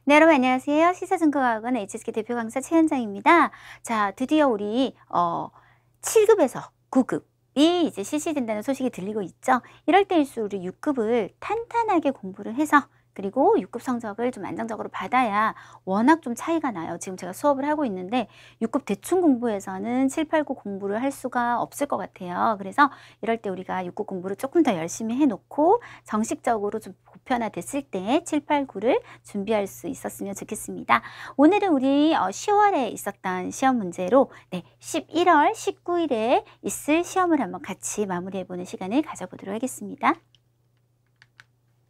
네, 여러분 안녕하세요. 시사증권학원 HSK 대표 강사 최현정입니다. 자, 드디어 우리 7급에서 9급이 이제 실시된다는 소식이 들리고 있죠. 이럴 때일수록 우리 6급을 탄탄하게 공부를 해서 그리고 6급 성적을 좀 안정적으로 받아야 워낙 좀 차이가 나요. 지금 제가 수업을 하고 있는데 6급 대충 공부에서는 7, 8, 9 공부를 할 수가 없을 것 같아요. 그래서 이럴 때 우리가 6급 공부를 조금 더 열심히 해놓고 정식적으로 좀 보편화됐을 때 7, 8, 9를 준비할 수 있었으면 좋겠습니다. 오늘은 우리 10월에 있었던 시험 문제로 11월 19일에 있을 시험을 한번 같이 마무리해보는 시간을 가져보도록 하겠습니다.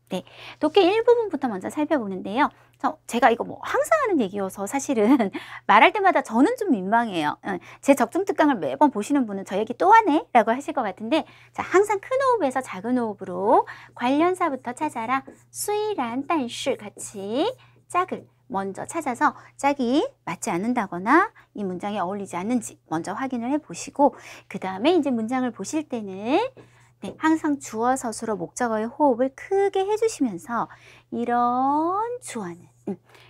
네, 독해 일부분부터 먼저 살펴보는데요. 제가 이거 뭐 항상 하는 얘기여서 사실은 말할 때마다 저는 좀 민망해요. 제 적중특강을 매번 보시는 분은 저 얘기 또 하네? 라고 하실 것 같은데, 자, 항상 큰 호흡에서 작은 호흡으로 관련사부터 찾아라. 수이란 단시 같이 짝을 먼저 찾아서 짝이 맞지 않는다거나 이 문장에 어울리지 않는지 먼저 확인을 해보시고, 그 다음에 이제 문장을 보실 때는 항상 주어, 서술어, 목적어의 호흡을 크게 해주시면서 이런 주어는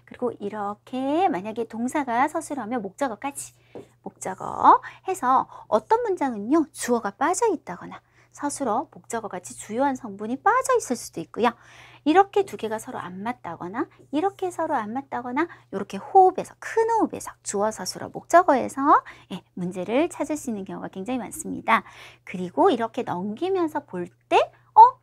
그리고 이렇게 만약에 동사가 서술어면 목적어까지 목적어 해서 어떤 문장은요 주어가 빠져 있다거나 서술어, 목적어 같이 주요한 성분이 빠져 있을 수도 있고요. 이렇게 두 개가 서로 안 맞다거나 이렇게 서로 안 맞다거나 이렇게 호흡에서 큰 호흡에서 주어, 서술어, 목적어에서 문제를 찾을 수 있는 경우가 굉장히 많습니다. 그리고 이렇게 넘기면서 볼 때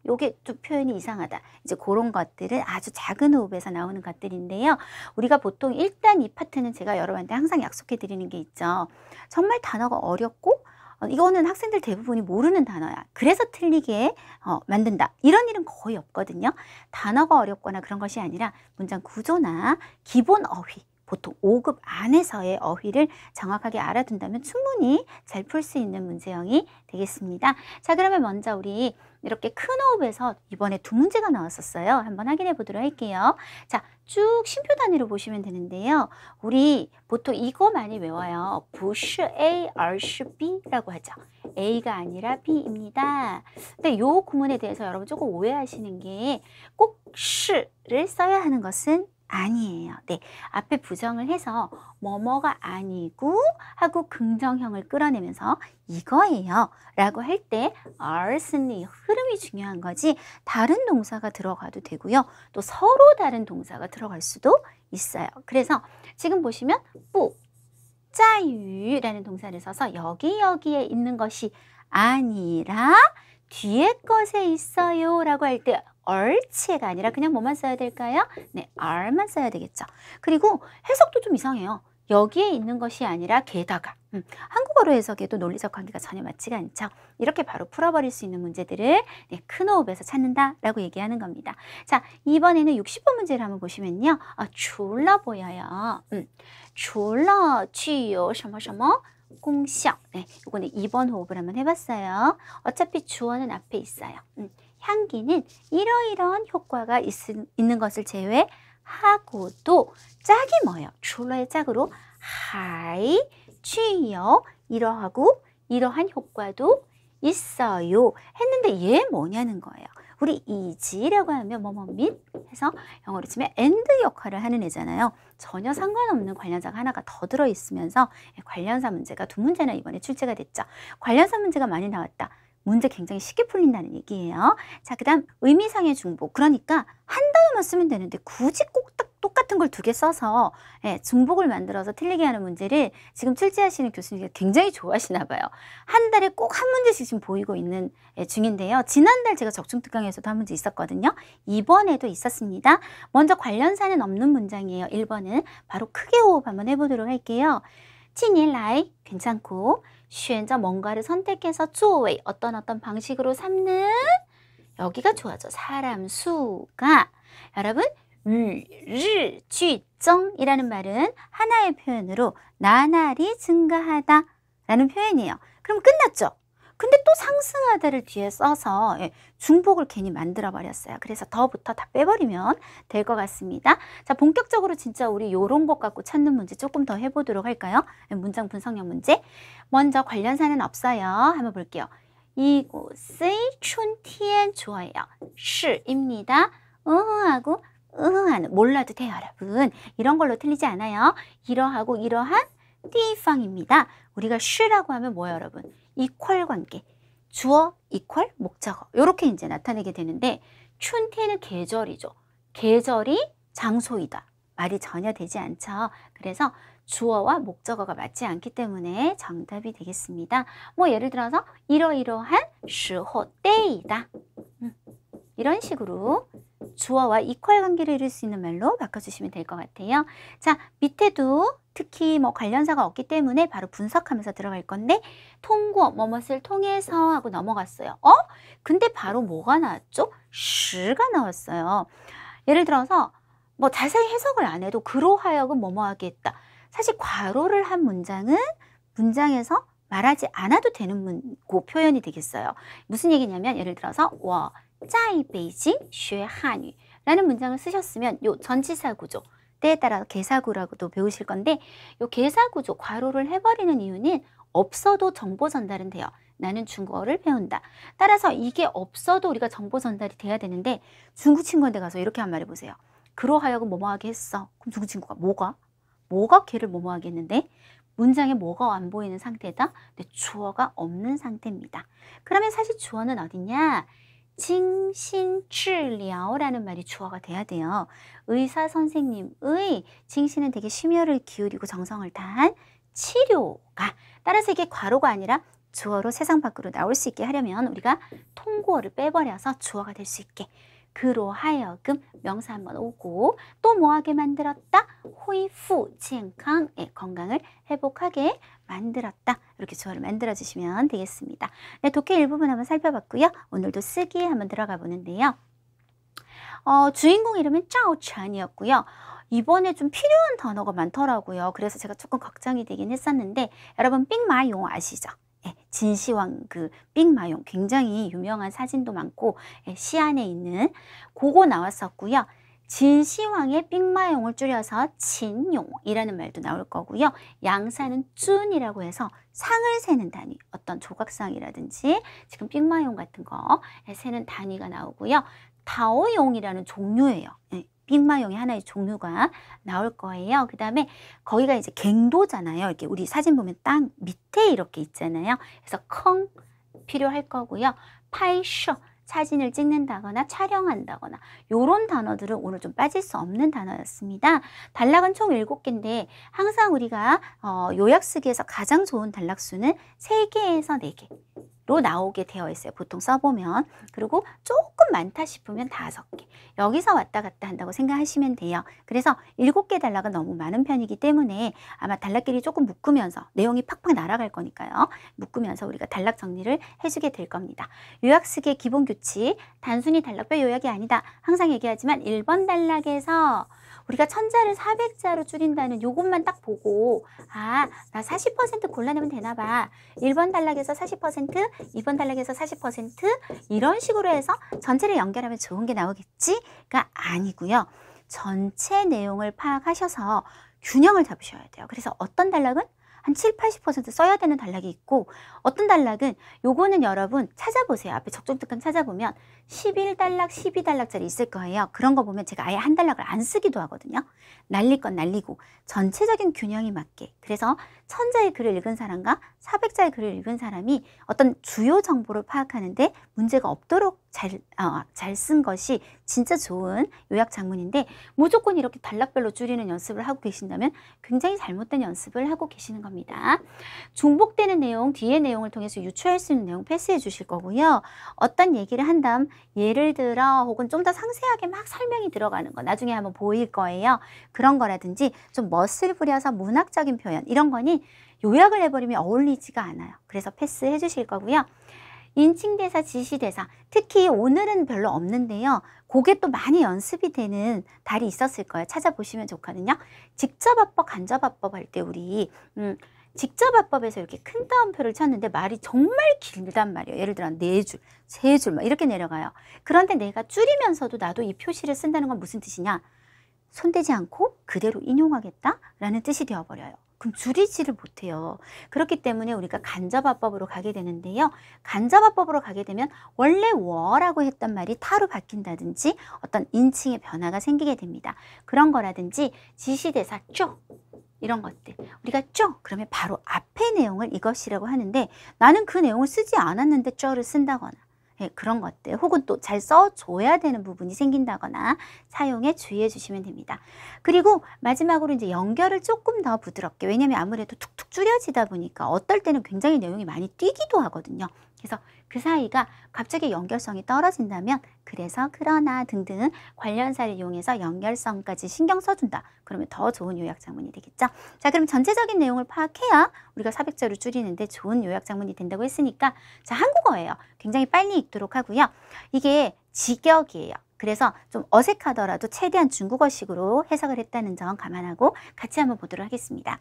요게 좀 표현이 이상하다. 이제 그런 것들은 아주 작은 호흡에서 나오는 것들인데요. 우리가 보통 일단 이 파트는 제가 여러분한테 항상 약속해 드리는 게 있죠. 정말 단어가 어렵고 이거는 학생들 대부분이 모르는 단어야. 그래서 틀리게 만든다. 이런 일은 거의 없거든요. 단어가 어렵거나 그런 것이 아니라 문장 구조나 기본 어휘, 보통 5급 안에서의 어휘를 정확하게 알아둔다면 충분히 잘 풀 수 있는 문제형이 되겠습니다. 자, 그러면 먼저 우리 이렇게 큰 호흡에서 이번에 두 문제가 나왔었어요. 한번 확인해 보도록 할게요. 자, 쭉 쉼표 단위로 보시면 되는데요. 우리 보통 이거 많이 외워요. 不是 A, 而是 B라고 하죠. A가 아니라 B입니다. 근데 이 구문에 대해서 여러분 조금 오해하시는 게 꼭 시를 써야 하는 것은 아니에요. 네, 앞에 부정을 해서 뭐뭐가 아니고 하고 긍정형을 끌어내면서 이거예요 라고 할 때 are는 이 흐름이 중요한 거지 다른 동사가 들어가도 되고요. 또 서로 다른 동사가 들어갈 수도 있어요. 그래서 지금 보시면 不在于라는 동사를 써서 여기에 있는 것이 아니라 뒤에 것에 있어요 라고 할 때 얼치가 아니라 그냥 뭐만 써야 될까요? 네, are만 써야 되겠죠. 그리고 해석도 좀 이상해요. 여기에 있는 것이 아니라 게다가 한국어로 해석해도 논리적 관계가 전혀 맞지가 않죠. 이렇게 바로 풀어버릴 수 있는 문제들을 큰 호흡에서 찾는다 라고 얘기하는 겁니다. 자, 이번에는 60번 문제를 한번 보시면요. 졸라 보여요. 졸라 취요 什么什么 공效. 네, 이거는 2번 호흡을 한번 해봤어요. 어차피 주어는 앞에 있어요. 향기는 이러이러한 효과가 있는 것을 제외하고도 짝이 뭐예요? 졸라의 짝으로 하이, 취요, 이러하고 이러한 효과도 있어요 했는데 얘 뭐냐는 거예요. 우리 is라고 하면 뭐뭐 및 해서 영어로 치면 and 역할을 하는 애잖아요. 전혀 상관없는 관련사가 하나가 더 들어있으면서 관련사 문제가 두 문제나 이번에 출제가 됐죠. 관련사 문제가 많이 나왔다. 문제 굉장히 쉽게 풀린다는 얘기예요. 자, 그 다음 의미상의 중복. 그러니까 한 단어만 쓰면 되는데 굳이 꼭 똑같은 걸 두 개 써서 중복을 만들어서 틀리게 하는 문제를 지금 출제하시는 교수님이 굉장히 좋아하시나 봐요. 한 달에 꼭 한 문제씩 지금 보이고 있는 중인데요. 지난달 제가 적중특강에서도 한 문제 있었거든요. 이번에도 있었습니다. 먼저 관련사는 없는 문장이에요. 1번은 바로 크게 호흡 한번 해보도록 할게요. 近年来 괜찮고 选择 뭔가를 선택해서 作为 어떤 방식으로 삼는 여기가 좋아져. 사람 수가 여러분 르,쥐,增이라는 말은 하나의 표현으로 나날이 증가하다 라는 표현이에요. 그럼 끝났죠? 근데 또 상승하다를 뒤에 써서 중복을 괜히 만들어 버렸어요. 그래서 더부터 다 빼버리면 될 것 같습니다. 자, 본격적으로 진짜 우리 요런 것 갖고 찾는 문제 조금 더 해보도록 할까요? 문장 분석력 문제. 먼저 관련사는 없어요. 한번 볼게요. 이곳의 춘天 좋아요. 시입니다. 하고 하는 몰라도 돼요, 여러분. 이런 걸로 틀리지 않아요. 이러하고 이러한 띠팡입니다. 우리가 쉬라고 하면 뭐예요, 여러분? 이퀄 관계. 주어 이퀄 목적어. 이렇게 이제 나타내게 되는데 춘태는 계절이죠. 계절이 장소이다. 말이 전혀 되지 않죠. 그래서 주어와 목적어가 맞지 않기 때문에 정답이 되겠습니다. 뭐 예를 들어서 이러이러한 时候 때이다. 이런 식으로 주어와 이퀄 관계를 이룰 수 있는 말로 바꿔주시면 될 것 같아요. 자, 밑에도 특히 뭐 관련사가 없기 때문에 바로 분석하면서 들어갈 건데 통고, 뭐뭇을 통해서 하고 넘어갔어요. 근데 바로 뭐가 나왔죠? 时가 나왔어요. 예를 들어서 뭐 자세히 해석을 안 해도 그로 하여금 뭐뭐 하게 했다. 사실 괄호를 한 문장은 문장에서 말하지 않아도 되는 표현이 되겠어요. 무슨 얘기냐면 예를 들어서 我在北京学汉语 라는 문장을 쓰셨으면 요 전치사 구조, 때에 따라 개사구라고도 배우실 건데 요 개사구조, 괄호를 해버리는 이유는 없어도 정보 전달은 돼요. 나는 중국어를 배운다. 따라서 이게 없어도 우리가 정보 전달이 돼야 되는데 중국 친구한테 가서 이렇게 한 말 해보세요. 그로 하여금 뭐뭐하게 했어. 그럼 중국 친구가 뭐가 걔를 뭐뭐하게 했는데 문장에 뭐가 안 보이는 상태다. 근데 주어가 없는 상태입니다. 그러면 사실 주어는 어디냐? 징신治疗라는 말이 주어가 돼야 돼요. 의사 선생님의 징신은 되게 심혈을 기울이고 정성을 다한 치료가. 따라서 이게 괄호가 아니라 주어로 세상 밖으로 나올 수 있게 하려면 우리가 통고어를 빼버려서 주어가 될 수 있게 그로 하여금 명사 한번 오고 또 뭐하게 만들었다? 호이후健康 건강을 회복하게 만들었다. 이렇게 주어를 만들어 주시면 되겠습니다. 네, 독해 일부분 한번 살펴봤고요. 오늘도 쓰기에 한번 들어가 보는데요. 주인공 이름은 짜오찬이었고요. 이번에 좀 필요한 단어가 많더라고요. 그래서 제가 조금 걱정이 되긴 했었는데 여러분 삥마용 아시죠? 진시황 그 삥마용 굉장히 유명한 사진도 많고 시 안에 있는 그거 나왔었고요. 진시황의 삥마용을 줄여서 진용이라는 말도 나올 거고요. 양사는 쭌이라고 해서 상을 세는 단위, 어떤 조각상이라든지 지금 삥마용 같은 거 세는 단위가 나오고요. 다오용이라는 종류예요. 삥마용이 하나의 종류가 나올 거예요. 그 다음에 거기가 이제 갱도잖아요. 이렇게 우리 사진 보면 땅 밑에 이렇게 있잖아요. 그래서 컹 필요할 거고요. 파이쇼 사진을 찍는다거나 촬영한다거나 이런 단어들은 오늘 좀 빠질 수 없는 단어였습니다. 단락은 총 7개인데 항상 우리가 요약 쓰기에서 가장 좋은 단락수는 3개에서 4개로 나오게 되어 있어요. 보통 써보면. 그리고 조금 많다 싶으면 5개. 여기서 왔다 갔다 한다고 생각하시면 돼요. 그래서 7개 단락은 너무 많은 편이기 때문에 아마 단락끼리 조금 묶으면서 내용이 팍팍 날아갈 거니까요. 묶으면서 우리가 단락 정리를 해주게 될 겁니다. 요약 쓰기의 기본 규칙, 단순히 단락별 요약이 아니다. 항상 얘기하지만 1번 단락에서 우리가 1000자를 400자로 줄인다는 요것만 딱 보고 나 40% 골라내면 되나 봐. 1번 단락에서 40%, 2번 단락에서 40% 이런 식으로 해서 전체를 연결하면 좋은 게 나오겠지가 아니고요. 전체 내용을 파악하셔서 균형을 잡으셔야 돼요. 그래서 어떤 단락은 한 7, 80% 써야 되는 단락이 있고 어떤 단락은 요거는 여러분 찾아보세요. 앞에 적중특강 찾아보면 11단락, 12단락짜리 있을 거예요. 그런 거 보면 제가 아예 한 단락을 안 쓰기도 하거든요. 날릴 건 날리고 전체적인 균형이 맞게. 그래서 1000자의 글을 읽은 사람과 400자의 글을 읽은 사람이 어떤 주요 정보를 파악하는데 문제가 없도록 잘 쓴 것이 진짜 좋은 요약 작문인데 무조건 이렇게 단락별로 줄이는 연습을 하고 계신다면 굉장히 잘못된 연습을 하고 계시는 겁니다. 중복되는 내용, 뒤의 내용을 통해서 유추할 수 있는 내용 패스해 주실 거고요. 어떤 얘기를 한 다음 예를 들어 혹은 좀 더 상세하게 막 설명이 들어가는 거 나중에 한번 보일 거예요. 그런 거라든지 좀 멋을 부려서 문학적인 표현 이런 거는 요약을 해버리면 어울리지가 않아요. 그래서 패스해 주실 거고요. 인칭대사, 지시대사 특히 오늘은 별로 없는데요. 그게 또 많이 연습이 되는 달이 있었을 거예요. 찾아보시면 좋거든요. 직접합법, 간접합법 할 때 우리 직접합법에서 이렇게 큰 따옴표를 쳤는데 말이 정말 길단 말이에요. 예를 들어 4줄, 3줄 막 이렇게 내려가요. 그런데 내가 줄이면서도 나도 이 표시를 쓴다는 건 무슨 뜻이냐? 손대지 않고 그대로 인용하겠다라는 뜻이 되어버려요. 그럼 줄이지를 못해요. 그렇기 때문에 우리가 간접화법으로 가게 되는데요. 간접화법으로 가게 되면 원래 워라고 했던 말이 타로 바뀐다든지 어떤 인칭의 변화가 생기게 됩니다. 그런 거라든지 지시대사 쪽 이런 것들 우리가 쪽 그러면 바로 앞의 내용을 이것이라고 하는데 나는 그 내용을 쓰지 않았는데 쪽을 쓴다거나 그런 것들 혹은 또 잘 써줘야 되는 부분이 생긴다거나 사용에 주의해 주시면 됩니다. 그리고 마지막으로 이제 연결을 조금 더 부드럽게 왜냐하면 아무래도 툭툭 줄여지다 보니까 어떨 때는 굉장히 내용이 많이 뛰기도 하거든요. 그래서 그 사이가 갑자기 연결성이 떨어진다면 그래서 그러나 등등 관련사를 이용해서 연결성까지 신경 써준다. 그러면 더 좋은 요약장문이 되겠죠. 자, 그럼 전체적인 내용을 파악해야 우리가 400자로 줄이는데 좋은 요약장문이 된다고 했으니까 자, 한국어예요. 굉장히 빨리 읽도록 하고요. 이게 직역이에요. 그래서 좀 어색하더라도 최대한 중국어식으로 해석을 했다는 점 감안하고 같이 한번 보도록 하겠습니다.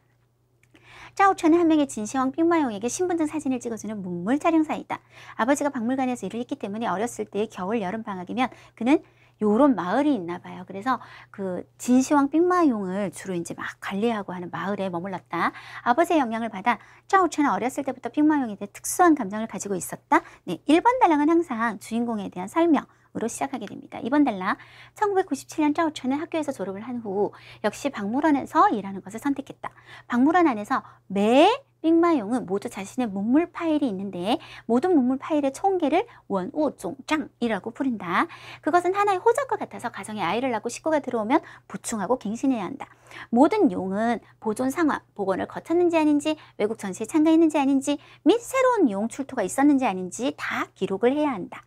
짜오천은 한 명의 진시황 빅마용에게 신분증 사진을 찍어주는 문물 촬영사이다. 아버지가 박물관에서 일을 했기 때문에 어렸을 때 겨울 여름 방학이면 그는 요런 마을이 있나 봐요. 그래서 그 진시황 빅마용을 주로 이제 막 관리하고 하는 마을에 머물렀다. 아버지의 영향을 받아 짜오천은 어렸을 때부터 빅마용에 대해 특수한 감정을 가지고 있었다. 네, 1번 달랑은 항상 주인공에 대한 설명 으로 시작하게 됩니다. 2번 달랑 1997년 짜오천은 학교에서 졸업을 한 후 역시 박물원에서 일하는 것을 선택했다. 박물원 안에서 매 빅마용은 모두 자신의 문물 파일이 있는데 모든 문물 파일의 총계를 원우종장이라고 부른다. 그것은 하나의 호적과 같아서 가정에 아이를 낳고 식구가 들어오면 보충하고 갱신해야 한다. 모든 용은 보존 상황, 복원을 거쳤는지 아닌지, 외국 전시에 참가했는지 아닌지, 및 새로운 용 출토가 있었는지 아닌지 다 기록을 해야 한다.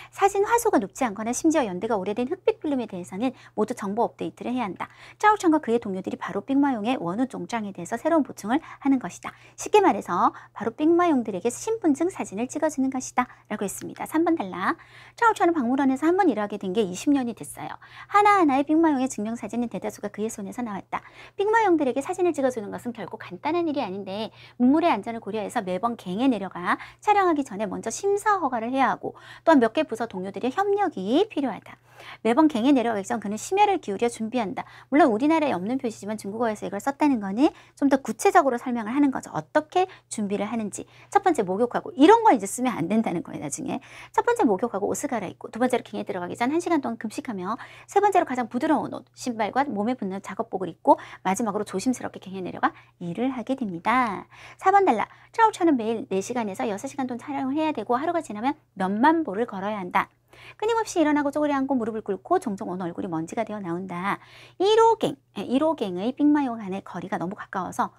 사진 화소가 높지 않거나 심지어 연대가 오래된 흑백 필름에 대해서는 모두 정보 업데이트를 해야 한다. 짜오천과 그의 동료들이 바로 빅마용의 원우 종장에 대해서 새로운 보충을 하는 것이다. 쉽게 말해서 바로 빅마용들에게 신분증 사진을 찍어주는 것이다. 라고 했습니다. 3번 달라. 짜오천은 박물원에서 한 번 일하게 된 게 20년이 됐어요. 하나하나의 빅마용의 증명사진은 대다수가 그의 손에서 나왔다. 빅마용들에게 사진을 찍어주는 것은 결코 간단한 일이 아닌데 문물의 안전을 고려해서 매번 갱에 내려가 촬영하기 전에 먼저 심사 허가를 해야 하고 또한 몇 개 부서 동료들의 협력이 필요하다. 매번 갱에 내려가기 전 그는 심혈을 기울여 준비한다. 물론 우리나라에 없는 표시지만 중국어에서 이걸 썼다는 거는 좀 더 구체적으로 설명을 하는 거죠. 어떻게 준비를 하는지. 첫 번째 목욕하고 이런 거 이제 쓰면 안 된다는 거예요. 나중에. 첫 번째 목욕하고 옷을 갈아입고 두 번째로 갱에 들어가기 전 1시간 동안 금식하며 세 번째로 가장 부드러운 옷, 신발과 몸에 붙는 작업복을 입고 마지막으로 조심스럽게 갱에 내려가 일을 하게 됩니다. 4번 달라. 짜오천은 매일 4시간에서 6시간 동안 촬영을 해야 되고 하루가 지나면 몇만 보를 걸어야 한다. 끊임없이 일어나고 쪼그려 앉고 무릎을 꿇고 종종 온 얼굴이 먼지가 되어 나온다. 1호갱의 빅마용 간의 거리가 너무 가까워서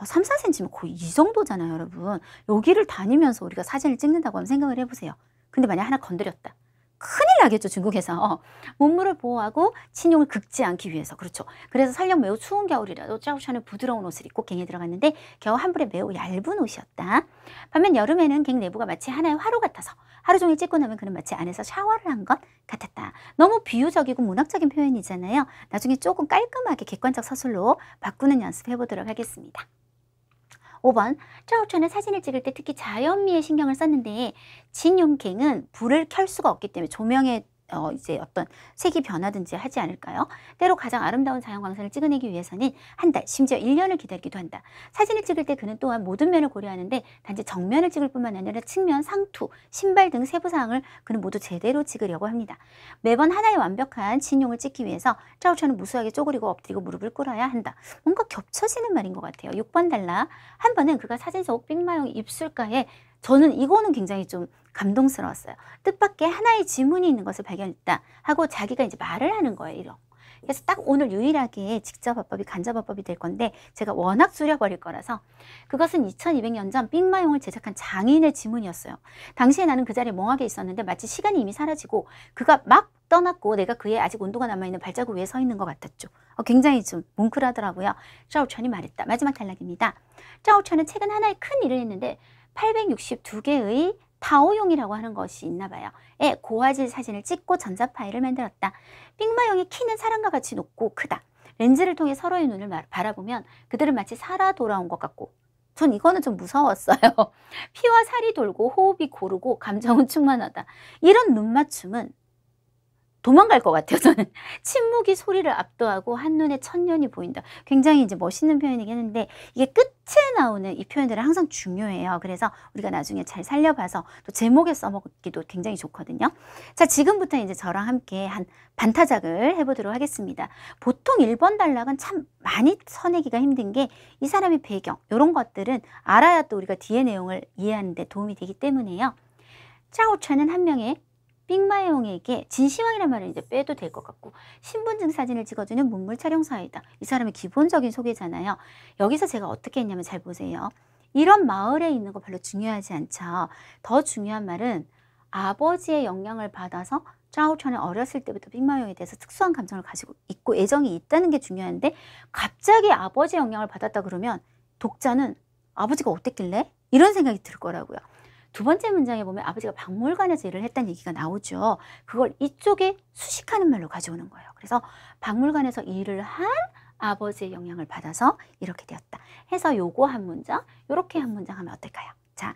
3, 4cm면 거의 이 정도잖아요, 여러분. 여기를 다니면서 우리가 사진을 찍는다고 하면 생각을 해보세요. 근데 만약 하나 건드렸다. 큰일 나겠죠, 중국에서. 몸무를 보호하고 친용을 긁지 않기 위해서. 그렇죠. 그래서 설령 매우 추운 겨울이라도 짜오천은 부드러운 옷을 입고 갱에 들어갔는데 겨우 한 벌에 매우 얇은 옷이었다. 반면 여름에는 갱 내부가 마치 하나의 화로 같아서 하루 종일 찍고 나면 그는 마치 안에서 샤워를 한 것 같았다. 너무 비유적이고 문학적인 표현이잖아요. 나중에 조금 깔끔하게 객관적 서술로 바꾸는 연습해 보도록 하겠습니다. 5번, 짜오천은 사진을 찍을 때 특히 자연미에 신경을 썼는데 진용갱은 불을 켤 수가 없기 때문에 조명에 이제 어떤 색이 변하든지 하지 않을까요? 때로 가장 아름다운 자연광선을 찍어내기 위해서는 한 달, 심지어 1년을 기다리기도 한다. 사진을 찍을 때 그는 또한 모든 면을 고려하는데 단지 정면을 찍을 뿐만 아니라 측면, 상투, 신발 등 세부 사항을 그는 모두 제대로 찍으려고 합니다. 매번 하나의 완벽한 진용을 찍기 위해서 짜오천은 무수하게 쪼그리고 엎드리고 무릎을 꿇어야 한다. 뭔가 겹쳐지는 말인 것 같아요. 6번 달라. 한 번은 그가 사진 속 빅마용 입술가에 저는 이거는 굉장히 좀 감동스러웠어요. 뜻밖의 하나의 지문이 있는 것을 발견했다 하고 자기가 이제 말을 하는 거예요. 이런. 그래서 딱 오늘 유일하게 직접화법이 간접화법이 될 건데 제가 워낙 줄여버릴 거라서 그것은 2200년 전 빅마용을 제작한 장인의 지문이었어요. 당시에 나는 그 자리에 멍하게 있었는데 마치 시간이 이미 사라지고 그가 막 떠났고 내가 그의 아직 온도가 남아있는 발자국 위에 서 있는 것 같았죠. 굉장히 좀 뭉클하더라고요. 짜오천이 말했다. 마지막 단락입니다. 짜오천은 최근 하나의 큰 일을 했는데 862개의 타오용이라고 하는 것이 있나 봐요. 고화질 사진을 찍고 전자 파일을 만들었다. 빅마용의 키는 사람과 같이 높고 크다. 렌즈를 통해 서로의 눈을 바라보면 그들은 마치 살아 돌아온 것 같고 전 이거는 좀 무서웠어요. 피와 살이 돌고 호흡이 고르고 감정은 충만하다. 이런 눈맞춤은 도망갈 것 같아요. 저는 침묵이 소리를 압도하고 한눈에 천년이 보인다. 굉장히 이제 멋있는 표현이긴 한데 이게 끝에 나오는 이 표현들은 항상 중요해요. 그래서 우리가 나중에 잘 살려봐서 또 제목에 써먹기도 굉장히 좋거든요. 자, 지금부터 이제 저랑 함께 한 반타작을 해보도록 하겠습니다. 보통 1번 단락은 참 많이 써내기가 힘든 게 이 사람의 배경 이런 것들은 알아야 또 우리가 뒤에 내용을 이해하는 데 도움이 되기 때문에요. 짜오천은 한 명의 빅마용에게 진시황이란 말을 이제 빼도 될 것 같고 신분증 사진을 찍어주는 문물 촬영사이다. 이 사람의 기본적인 소개잖아요. 여기서 제가 어떻게 했냐면 잘 보세요. 이런 마을에 있는 거 별로 중요하지 않죠. 더 중요한 말은 아버지의 영향을 받아서 짜오천은 어렸을 때부터 빅마용에 대해서 특수한 감정을 가지고 있고 애정이 있다는 게 중요한데 갑자기 아버지의 영향을 받았다 그러면 독자는 아버지가 어땠길래? 이런 생각이 들 거라고요. 두 번째 문장에 보면 아버지가 박물관에서 일을 했다는 얘기가 나오죠. 그걸 이쪽에 수식하는 말로 가져오는 거예요. 그래서 박물관에서 일을 한 아버지의 영향을 받아서 이렇게 되었다. 해서 요거 한 문장, 요렇게 한 문장 하면 어떨까요? 자,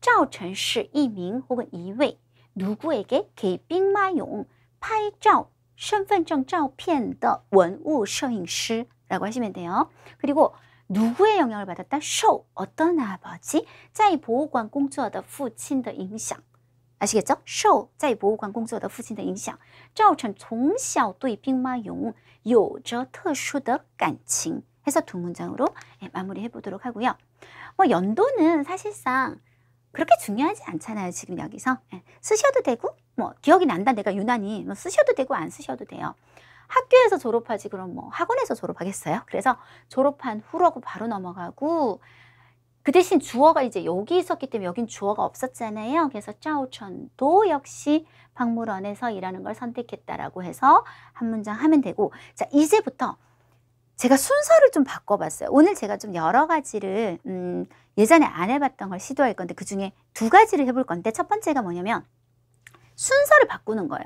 赵成是一名 혹은一位 누구에게 给兵马俑拍照身份证照片的文物摄影师라고 하시면 돼요. 그리고 누구의 영향을 받았다? 受 어떤 아버지 在博物馆工作的父亲的影响 아시겠죠? 受在博物馆工作的父亲的影响赵成从小对兵马俑有着特殊的感情 해서 두 문장으로 마무리해 보도록 하고요. 연도는 사실상 그렇게 중요하지 않잖아요. 지금 여기서 쓰셔도 되고 기억이 난다 내가 유난히 쓰셔도 되고 안 쓰셔도 돼요. 학교에서 졸업하지 그럼 학원에서 졸업하겠어요? 그래서 졸업한 후라고 바로 넘어가고 그 대신 주어가 이제 여기 있었기 때문에 여긴 주어가 없었잖아요. 그래서 짜오천도 역시 박물원에서 일하는 걸 선택했다라고 해서 한 문장 하면 되고 자 이제부터 제가 순서를 좀 바꿔봤어요. 오늘 제가 좀 여러 가지를 예전에 안 해봤던 걸 시도할 건데 그중에 두 가지를 해볼 건데 첫 번째가 뭐냐면 순서를 바꾸는 거예요.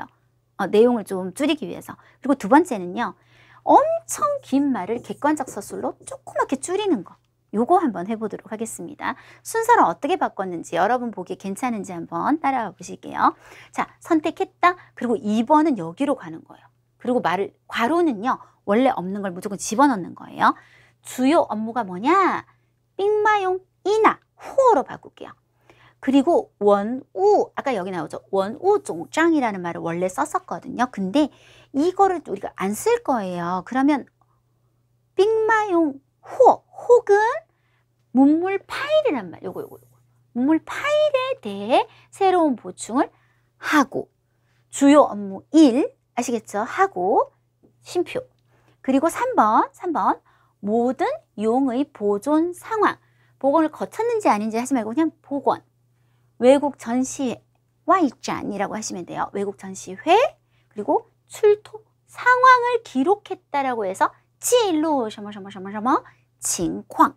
내용을 좀 줄이기 위해서. 그리고 두 번째는요. 엄청 긴 말을 객관적 서술로 조그맣게 줄이는 거. 요거 한번 해보도록 하겠습니다. 순서를 어떻게 바꿨는지 여러분 보기 괜찮은지 한번 따라가 보실게요. 자, 선택했다. 그리고 2번은 여기로 가는 거예요. 그리고 말을 괄호는요. 원래 없는 걸 무조건 집어넣는 거예요. 주요 업무가 뭐냐? 빅마용 이나 후어로 바꿀게요. 그리고 원우, 아까 여기 나오죠. 원우 종장이라는 말을 원래 썼었거든요. 근데 이거를 우리가 안 쓸 거예요. 그러면 빅마용 호, 혹은 문물 파일이란 말, 요거. 문물 파일에 대해 새로운 보충을 하고 주요 업무 1, 아시겠죠? 하고 쉼표. 그리고 3번 모든 용의 보존 상황. 복원을 거쳤는지 아닌지 하지 말고 그냥 복원. 외국 전시회, 와이짠이라고 하시면 돼요. 외국 전시회, 그리고 출토 상황을 기록했다라고 해서 지루, 칭광.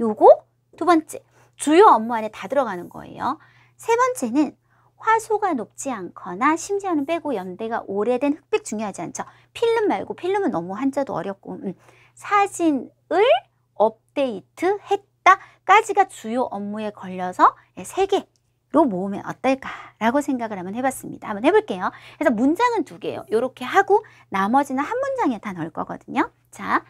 요거 두 번째, 주요 업무 안에 다 들어가는 거예요. 세 번째는 화소가 높지 않거나 심지어는 빼고 연대가 오래된 흑백 중요하지 않죠. 필름 말고 필름은 너무 한자도 어렵고 사진을 업데이트 했다까지가 주요 업무에 걸려서 3개. 로 모으면 어떨까라고 생각을 한번 해봤습니다. 한번 해볼게요. 그래서 문장은 2개예요. 이렇게 하고 나머지는 한 문장에 다 넣을 거거든요. 자,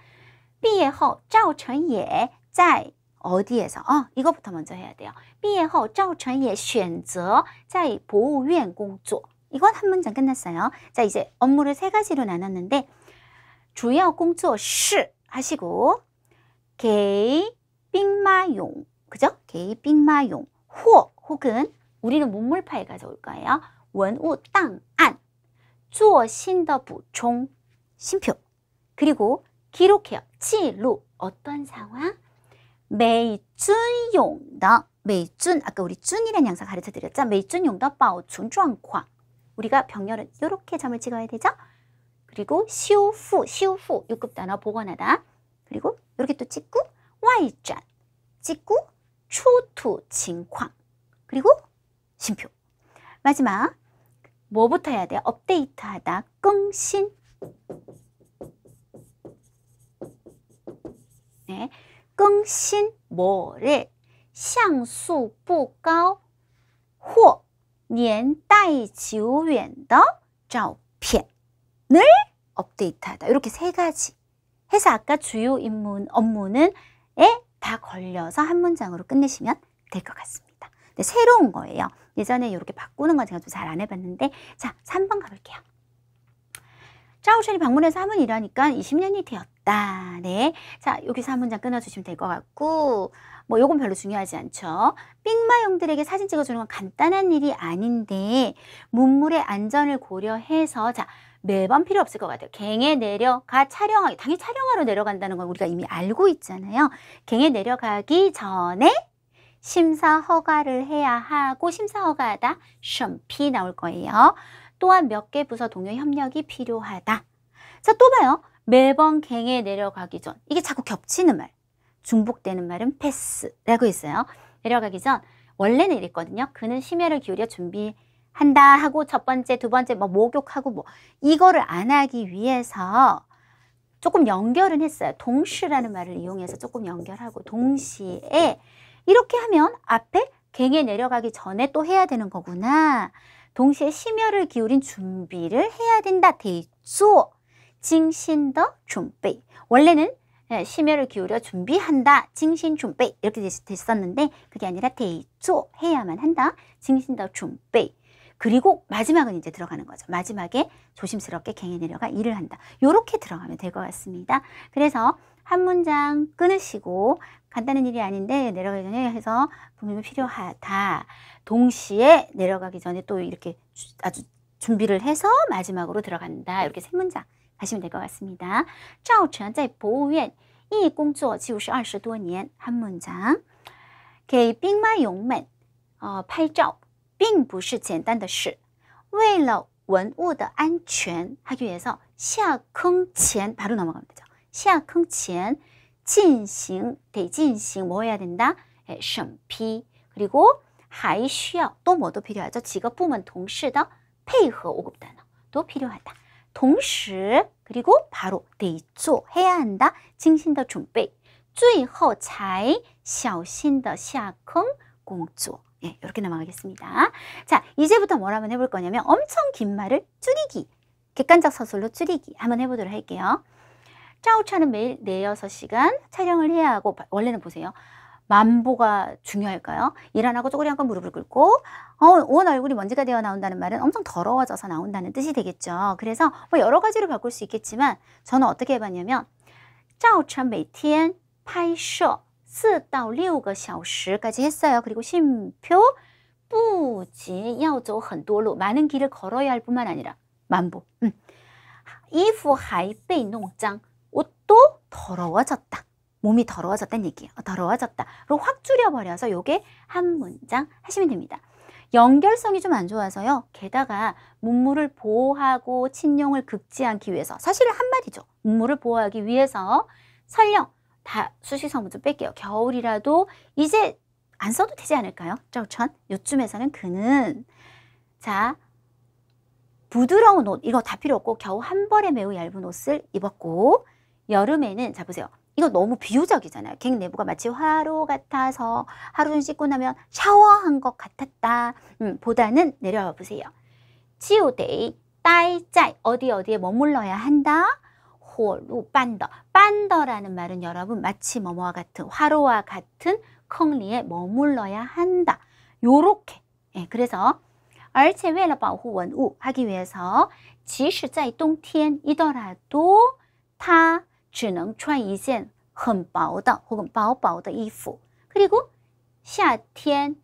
毕业后赵成也在 어디에서? 이거부터 먼저 해야 돼요. 毕业后赵成也选择在博物院工作 이건 한 문장 끝났어요. 자, 이제 업무를 3가지로 나눴는데 主要工作是 하시고 给兵马俑 그죠? 给兵马俑 혹은 우리는 문물 파일 가져올 거예요. 원우档案 做新的补充 쉼표. 그리고 기록해요. 记录 어떤 상황? 每尊俑的 每尊 아까 우리 준이라는 양사 가르쳐 드렸죠. 每尊俑的保存状况 우리가 병렬은 이렇게 점을 찍어야 되죠. 그리고 修复 6급 단어 복원하다. 그리고 이렇게 또 찍고 外展 찍고 出土情况 그리고 쉼표. 마지막 뭐부터 해야 돼요? 업데이트하다, 更新. 네, 更新 뭐를 像素不高或年代久远的照片 업데이트하다. 이렇게 세 가지 해서 아까 주요 업무는 다 걸려서 한 문장으로 끝내시면 될 것 같습니다. 근데 새로운 거예요. 예전에 이렇게 바꾸는 건 제가 좀 잘 안 해봤는데 자, 3번 가볼게요. 짜오션이 방문해서 하면 일하니까 20년이 되었다. 네. 자, 여기서 한 문장 끊어주시면 될 것 같고, 뭐, 요건 별로 중요하지 않죠. 삑마용들에게 사진 찍어주는 건 간단한 일이 아닌데, 문물의 안전을 고려해서, 자, 매번 필요 없을 것 같아요. 갱에 내려가 촬영하기. 당연히 촬영하러 내려간다는 건 우리가 이미 알고 있잖아요. 갱에 내려가기 전에 심사 허가를 해야 하고, 심사 허가하다, 션피 나올 거예요. 또한 몇 개 부서 동료 협력이 필요하다. 자, 또 봐요. 매번 갱에 내려가기 전. 이게 자꾸 겹치는 말. 중복되는 말은 패스라고 있어요. 내려가기 전. 원래는 이랬거든요. 그는 심혈을 기울여 준비한다 하고 첫 번째, 두 번째 뭐 목욕하고 뭐 이거를 안 하기 위해서 조금 연결은 했어요. 동시라는 말을 이용해서 조금 연결하고 동시에 이렇게 하면 앞에 갱에 내려가기 전에 또 해야 되는 거구나. 동시에 심혈을 기울인 준비를 해야 된다. 得做 精心的准备. 원래는 심혈을 기울여 준비한다. 精心准备 이렇게 됐었는데 그게 아니라 得做 해야만 한다. 精心的准备. 그리고 마지막은 이제 들어가는 거죠. 마지막에 조심스럽게 갱에 내려가 일을 한다. 요렇게 들어가면 될 것 같습니다. 그래서 한 문장 끊으시고 간단한 일이 아닌데 내려가기 전에 해서 분명히 필요하다. 동시에 내려가기 전에 또 이렇게 아주 준비를 해서 마지막으로 들어간다. 이렇게 세 문장 하시면 될 것 같습니다. 赵晨在博物院一工作就是20多年. 한 문장. 给兵马俑们拍照并不是简单的事. 为了文物的安全 하기 위해서 下坑前 바로 넘어가면 되죠. 下坑前进行 得进行 뭐 해야 된다? 审批. 그리고 还需要 또 뭐도 필요하죠? 직업 부문 동시的配合 5급 단어도 필요하다. 동시 그리고 바로 得做 해야 한다. 精心的准备最后才小心的下坑工作. 예, 이렇게 넘어가겠습니다. 자, 이제부터 뭘 한번 해볼 거냐면 엄청 긴 말을 줄이기. 객관적 서술로 줄이기 한번 해보도록 할게요. 짜오차는 매일 4-6시간 촬영을 해야 하고 원래는 보세요. 만보가 중요할까요? 일 안 하고 쪼그리 앉고 무릎을 꿇고 온 얼굴이 먼지가 되어 나온다는 말은 엄청 더러워져서 나온다는 뜻이 되겠죠. 그래서 뭐 여러 가지로 바꿀 수 있겠지만 저는 어떻게 해봤냐면 照常每天拍摄 4到6个小时까지 했어요. 그리고 쉼표 不仅要走很多路 많은 길을 걸어야 할 뿐만 아니라 만보 衣服还被弄脏 옷도 더러워졌다. 몸이 더러워졌다는 얘기예요. 더러워졌다. 그리고 확 줄여버려서 요게 한 문장 하시면 됩니다. 연결성이 좀 안 좋아서요. 게다가 문물을 보호하고 침용을 긁지 않기 위해서 사실 한마디죠. 문물을 보호하기 위해서 설령 다 수식성분 좀 뺄게요. 겨울이라도 이제 안 써도 되지 않을까요? 짜오천 요쯤에서는 그는 자 부드러운 옷 이거 다 필요 없고 겨우 한 벌에 매우 얇은 옷을 입었고 여름에는 자 보세요. 이거 너무 비유적이잖아요. 갱 내부가 마치 화로 같아서 하루 좀 씻고 나면 샤워한 것 같았다. 보다는 내려와 보세요. 就得待在 어디에 머물러야 한다. 火炉 빤더. 빤더라는 말은 여러분 마치 뭐뭐와 같은 화로와 같은 컹리에 머물러야 한다. 요렇게. 예, 그래서 而且为了保护文物 하기 위해서 即使在冬天이더라도 他只能穿一件很薄的 혹은 薄薄的衣服 그리고 夏天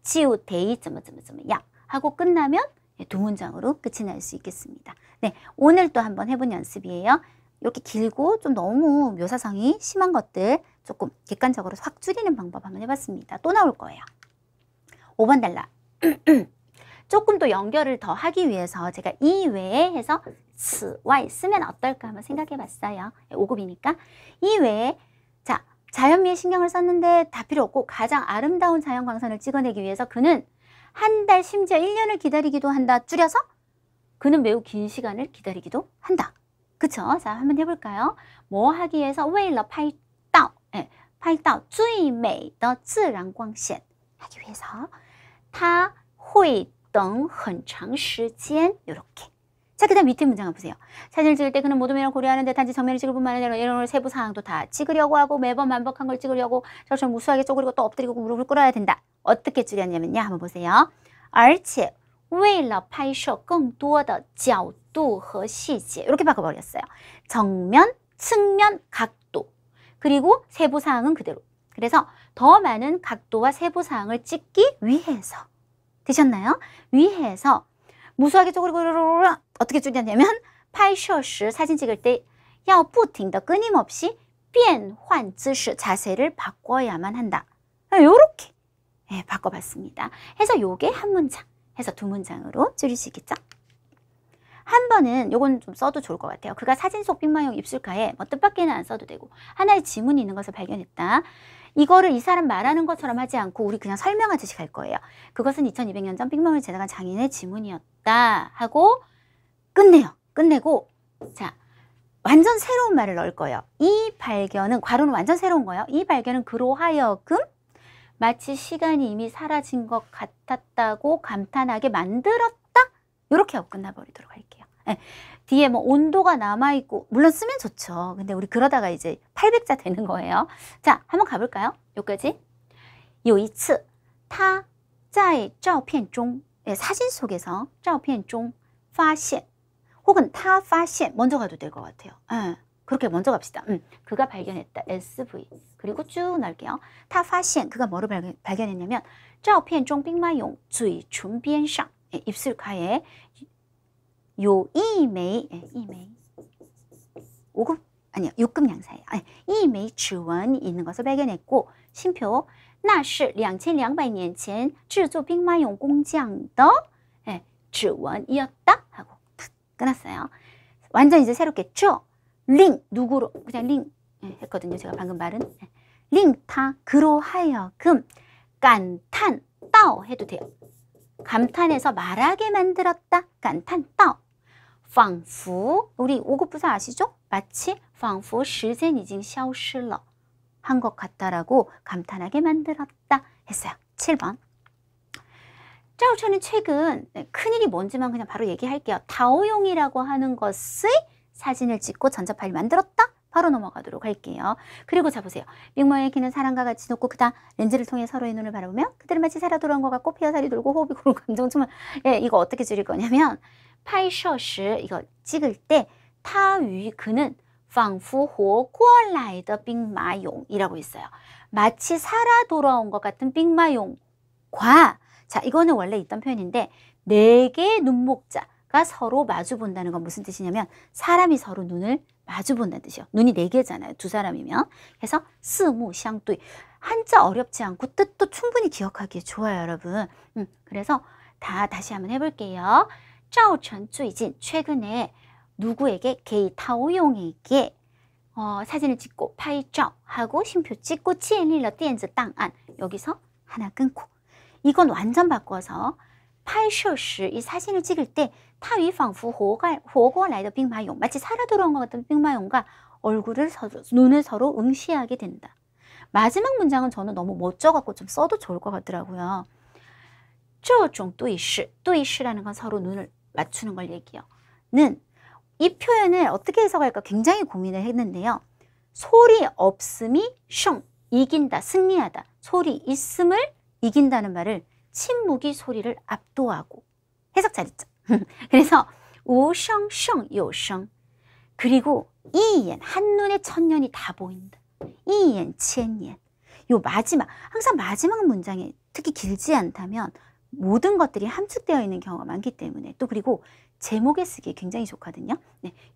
就得怎么样 하고 끝나면 두 문장으로 끝이 날 수 있겠습니다. 네, 오늘 또 한번 해본 연습이에요. 이렇게 길고 좀 너무 묘사성이 심한 것들 조금 객관적으로 확 줄이는 방법 한번 해봤습니다. 또 나올 거예요. 5번 달라. 조금 더 연결을 더 하기 위해서 제가 이 외에 해서 此外 쓰면 어떨까 한번 생각해 봤어요. 5급이니까. 이 외에 자 자연미에 신경을 썼는데 다 필요 없고 가장 아름다운 자연 광선을 찍어내기 위해서 그는 한 달 심지어 1년을 기다리기도 한다. 줄여서 그는 매우 긴 시간을 기다리기도 한다. 그쵸? 자 한번 해볼까요? 뭐 하기 위해서 为了拍到拍到最美的自然光线 하기 위해서 他会等很长时间 이렇게 자, 그 다음 밑에 문장 한번 보세요. 사진을 찍을 때 그는 모든 면을 고려하는데 단지 정면을 찍을 뿐만 아니라 이런 세부 사항도 다 찍으려고 하고 매번 반복한 걸 찍으려고 저처럼 무수하게 쪼그리고 또 엎드리고 무릎을 꿇어야 된다. 어떻게 줄였냐면요. 한번 보세요. 而且为了拍摄更多的角度和细节 이렇게 바꿔버렸어요. 정면, 측면, 각도 그리고 세부 사항은 그대로. 그래서 더 많은 각도와 세부 사항을 찍기 위해서 되셨나요? 위해서 무수하게 쪼그리고 어떻게 줄였냐면 拍摄时 사진 찍을 때 要不停的 끊임없이 变换姿势 자세를 바꿔야만 한다. 요렇게 바꿔봤습니다. 해서 요게 한 문장 해서 두 문장으로 줄일 수 있겠죠? 한 번은 요건 좀 써도 좋을 것 같아요. 그가 사진 속 빅마용 입술가에 뭐 뜻밖에는 안 써도 되고 하나의 지문이 있는 것을 발견했다. 이거를 이 사람 말하는 것처럼 하지 않고 우리 그냥 설명하듯이 갈 거예요. 그것은 2200년 전 빅마용을 제작한 장인의 지문이었다 하고 끝내요. 끝내고 자 완전 새로운 말을 넣을 거예요. 이 발견은 괄호는 완전 새로운 거예요. 이 발견은 그로 하여금 마치 시간이 이미 사라진 것 같았다고 감탄하게 만들었다. 이렇게 하고 끝나버리도록 할게요. 네. 뒤에 뭐 온도가 남아있고 물론 쓰면 좋죠. 근데 우리 그러다가 이제 800자 되는 거예요. 자, 한번 가볼까요? 여기까지. 有一次他在照片中 사진 속에서 照片中发现 혹은 他发现 먼저 가도 될 것 같아요. 그렇게 먼저 갑시다. 그가 발견했다. SV 그리고 쭉 넣을게요. 他发现 그가 뭐를 발견했냐면 照片中兵马俑嘴唇边上 입술가에 有一枚 5급 아니요 6급 양사예요. 一枚指纹 있는 것을 발견했고 심표 那是2200年前制作兵马俑工匠的指纹이었다 하고 탁 끝났어요. 완전 이제 새롭겠죠? 링 누구로 그냥 링 했거든요. 제가 방금 말은 링 타 그로 하여금 감탄 따오 해도 돼요. 감탄해서 말하게 만들었다. 감탄 따오 仿佛 우리 5급 부사 아시죠? 마치 仿佛时间已经消失了 한 것 같다라고 감탄하게 만들었다 했어요. 7번 짜오천은 최근 큰일이 뭔지만 그냥 바로 얘기할게요. 다오용이라고 하는 것의 사진을 찍고 전자파일 만들었다? 바로 넘어가도록 할게요. 그리고 자 보세요. 빅마의 키는 사람과 같이 높고 크다. 렌즈를 통해 서로의 눈을 바라보며 그들은 마치 살아 돌아온 것 같고 폐어살이 돌고 호흡이 고르고 감정 충만. 이거 어떻게 줄일 거냐면 拍摄时 이거 찍을 때 타위 그는 仿佛活过来的兵马俑이라고 있어요. 마치 살아 돌아온 것 같은 빅마용과 자 이거는 원래 있던 표현인데 4개의 눈목자가 서로 마주 본다는 건 무슨 뜻이냐면 사람이 서로 눈을 마주 본다는 뜻이요. 눈이 4개잖아요. 두 사람이면. 그래서 스무샹뚜이 한자 어렵지 않고 뜻도 충분히 기억하기에 좋아요, 여러분. 그래서 다시 한번 해볼게요. 짜오천 쭈이진 최근에 누구에게 게이타오용에게 사진을 찍고 파이照 하고 심표 찍고 치엔릴러 띠엔즈 땅안 여기서 하나 끊고 이건 완전 바꿔서 拍摄时 이 사진을 찍을 때 타위 仿佛活过来的兵马俑 마치 살아 돌아온 것 같은 빅마용과 눈을 서로 응시하게 된다. 마지막 문장은 저는 너무 멋져갖고 좀 써도 좋을 것 같더라고요. 这种对视 对视라는 건 서로 눈을 맞추는 걸 얘기해요. 는 이 표현을 어떻게 해석할까 굉장히 고민을 했는데요. 소리 없음이 셩 이긴다, 승리하다. 소리 있음을 이긴다는 말을 침묵이 소리를 압도하고 해석 잘했죠. 그래서 우셩 셩 요셩 그리고 이엔 한눈에 천년이 다 보인다. 이엔千年 요 마지막 항상 마지막 문장에 특히 길지 않다면 모든 것들이 함축되어 있는 경우가 많기 때문에 또 그리고 제목에 쓰기 굉장히 좋거든요.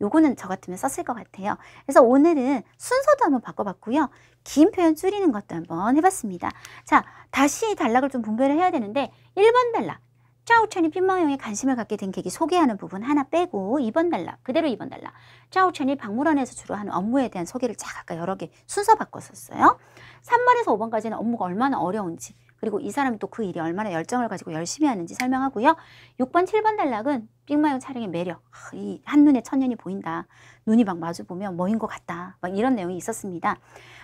요거는 저 같으면 썼을 것 같아요. 그래서 오늘은 순서도 한번 바꿔봤고요. 긴 표현 줄이는 것도 한번 해봤습니다. 자, 다시 단락을 좀 분배를 해야 되는데 1번 단락 짜오천이 빅마용에 관심을 갖게 된 계기 소개하는 부분 하나 빼고 2번 단락 그대로 2번 단락 짜오천이 박물원에서 주로 하는 업무에 대한 소개를 아까 여러 개 순서 바꿨었어요. 3번에서 5번까지는 업무가 얼마나 어려운지 그리고 이 사람이 또 그 일이 얼마나 열정을 가지고 열심히 하는지 설명하고요. 6번, 7번 단락은 빅마용 촬영의 매력. 이 한눈에 천년이 보인다. 눈이 막 마주보면 뭐인 것 같다. 막 이런 내용이 있었습니다.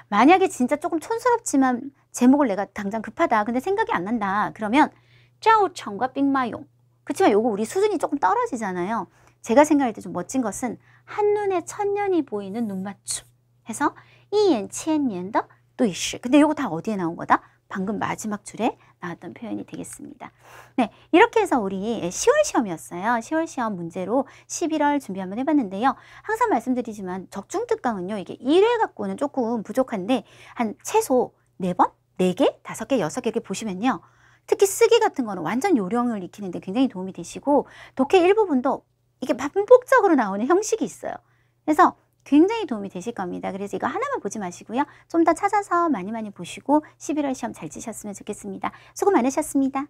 만약에 진짜 조금 촌스럽지만 제목을 내가 당장 급하다. 근데 생각이 안 난다. 그러면 짜오천과 빅마용. 그치만 요거 우리 수준이 조금 떨어지잖아요. 제가 생각할 때 좀 멋진 것은 한눈에 천년이 보이는 눈맞춤 해서 이엔 치엔년더 뚜이시. 근데 이거 다 어디에 나온 거다? 방금 마지막 줄에 나왔던 표현이 되겠습니다. 네, 이렇게 해서 우리 10월 시험이었어요. 10월 시험 문제로 11월 준비 한번 해봤는데요. 항상 말씀드리지만 적중특강은요, 이게 1회 갖고는 조금 부족한데 한 최소 4번? 4개? 5개? 6개 이렇게 보시면요. 특히 쓰기 같은 거는 완전 요령을 익히는데 굉장히 도움이 되시고 독해 일부분도 이게 반복적으로 나오는 형식이 있어요. 그래서 굉장히 도움이 되실 겁니다. 그래서 이거 하나만 보지 마시고요. 좀 더 찾아서 많이 보시고 11월 시험 잘 치셨으면 좋겠습니다. 수고 많으셨습니다.